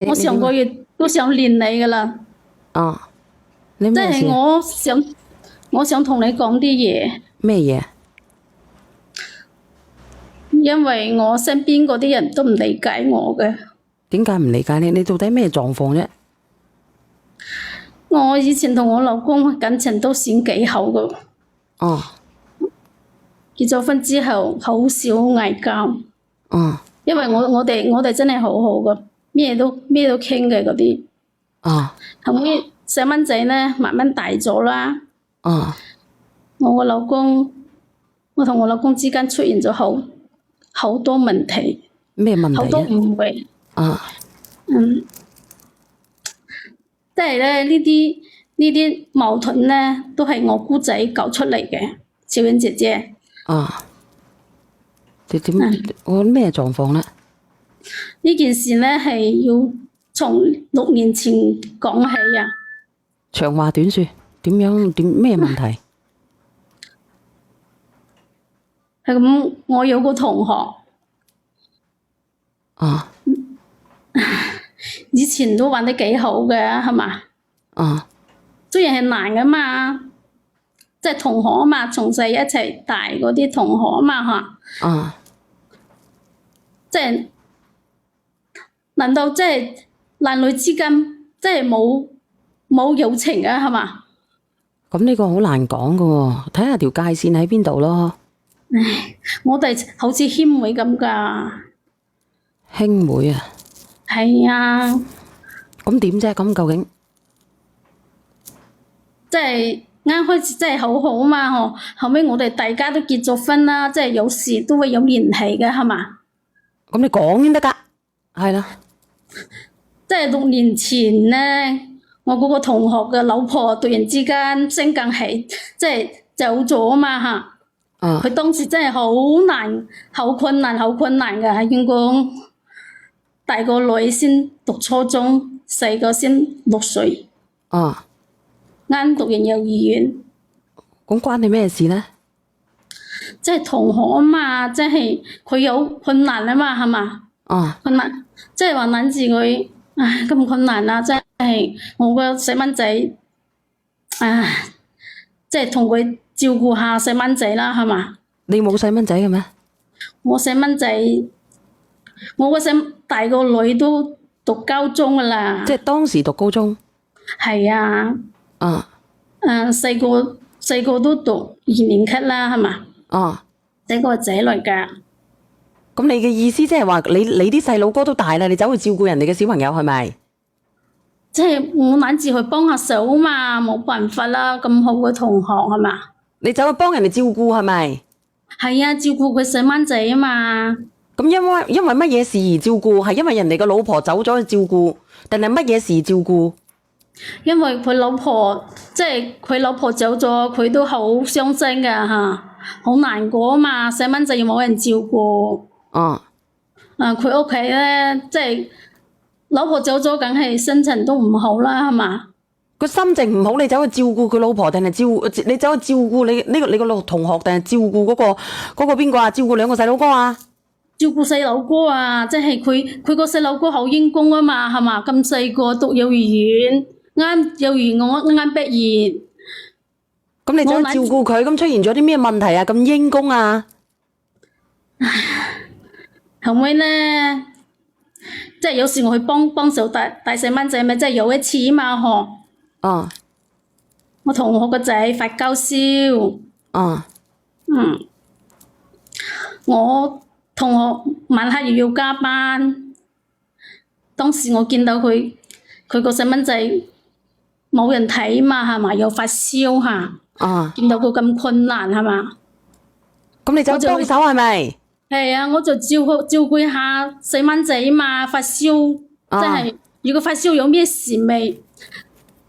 我你點啊？上個月都想練你噶啦，哦，你即咩事啊？係我想同你講啲嘢，咩嘢？因為我身邊嗰啲人都唔理解我嘅。點解唔理解你？你到底咩狀況啫？我以前同我老公感情都算幾好噶，哦結咗婚之後好少嗌交，哦因為我哋真係好好噶，咩都傾嘅嗰啲。哦後尾細蚊仔咧慢慢大咗啦，哦，我同我老公之間出現咗好多問題，咩問好多題啫？誤會。啊嗯，即係咧呢啲矛盾咧，都係我姑仔搞出嚟嘅，小婉姐姐。啊，你點？嗯，我咩狀況咧？呢件事咧係要從6年前講起啊。長話短說，點樣點咩問題？係咁，我有個同學，啊以前都玩得幾好嘅，係嘛？啊雖然係難噶嘛，即係同學啊嘛，從細一齊大嗰啲同學啊嘛嚇，啊，即係難道即係男女之間即係冇友情啊？係嘛？咁呢個好難講噶喎，睇下條界線喺邊度咯。我哋好似兄妹咁噶，兄妹啊，係啊，咁點啫？咁究竟？即係啱開始真係好好啊嘛，後尾我哋大家都結咗婚啦，即係有時都會有聯繫嘅，係嘛？咁你講先得噶，係啦。即係6年前咧，我嗰個同學嘅老婆突然之間升更起，即係走咗啊嘛嚇。啊佢當時真係好難、好困難嘅，係應該大個女先讀初中，細個先6歲，啊，啱讀完幼兒園。咁關你咩事咧？即係同學啊嘛，即係佢有困難啊嘛，係嘛？啊困難，即係話諗住佢，唉咁困難啊！即係我個細蚊仔，唉，即係同佢照顧下細蚊仔啦，係嘛？你冇細蚊仔嘅咩？我細蚊仔，我個細大個女都讀高中噶啦，即係當時讀高中。係啊，啊細個都讀2年級啦，係嘛？啊，仔個仔嚟㗎。咁你嘅意思即係話你啲細佬哥都大啦，你走去照顧人哋嘅小朋友係咪？即係我諗住去幫下手啊嘛，冇辦法啦，咁好嘅同學係嘛？你走去幫人哋照顧係咪？係啊，照顧佢細蚊仔啊嘛。咁因為乜嘢事而照顧？係因為人哋個老婆走咗去照顧，定係乜嘢事照顧？因為佢老婆即係佢老婆走咗，佢都好傷心㗎嚇，好難過啊嘛，細蚊仔又冇人照顧。啊佢屋企咧，即係老婆走咗，梗係心情都唔好啦，係嘛？個心情唔好，你走去照顧佢老婆，定係你走去照顧你個老同學，定係照顧嗰個邊個啊？照顧兩個細佬哥啊？照顧細佬哥啊，即係佢個細佬哥好陰功啊嘛，係嘛？咁細個讀幼兒園，啱幼兒園我啱畢業，咁你走去照顧佢，咁出現咗啲咩問題啊？咁陰功啊？後尾咧，即係有時我去幫手帶細蚊仔咪，即係有一次啊嘛，啊我同學個仔發高燒，啊我同學晚黑又要加班，當時我見到佢個細蚊仔冇人睇嘛，係嘛，又發燒嚇，啊！見到佢咁困難係嘛，咁你走去幫手係咪？係啊，我就照顧下細蚊仔嘛，發燒，即係如果發燒有咩事咪，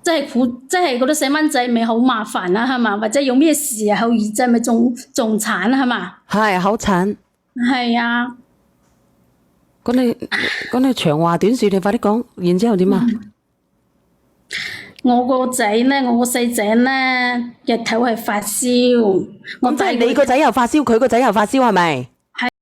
即係嗰啲細蚊仔咪好麻煩啦，係嘛？或者有咩事啊，後遺症咪仲慘係嘛？係口慘。係啊，咁你長話短說，你快啲講，然之後點啊？我個仔咧，我個細仔咧，日頭係發燒，我咁即係帶佢你個仔又發燒，佢個仔又發燒係咪？